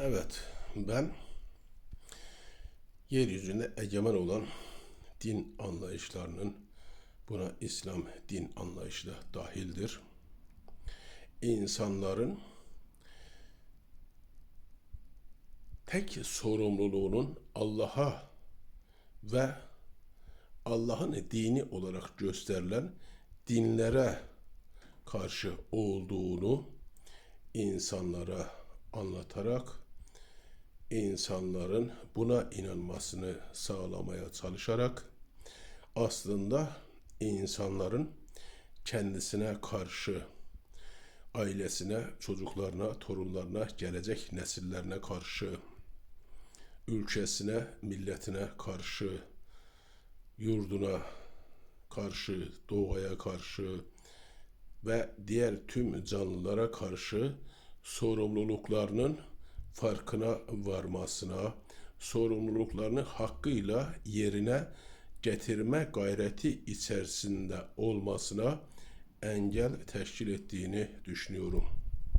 Evet, ben yeryüzünde egemen olan din anlayışlarının, buna İslam din anlayışı da dahildir, insanların tek sorumluluğunun Allah'a ve Allah'ın dini olarak gösterilen dinlere karşı olduğunu insanlara anlatarak insanların buna inanmasını sağlamaya çalışarak aslında insanların kendisine karşı, ailesine, çocuklarına, torunlarına, gelecek nesillerine karşı, ülkesine, milletine karşı, yurduna karşı, doğaya karşı ve diğer tüm canlılara karşı sorumluluklarının farkına varmasına, sorumluluklarını hakkıyla yerine getirme gayreti içerisinde olmasına engel teşkil ettiğini düşünüyorum.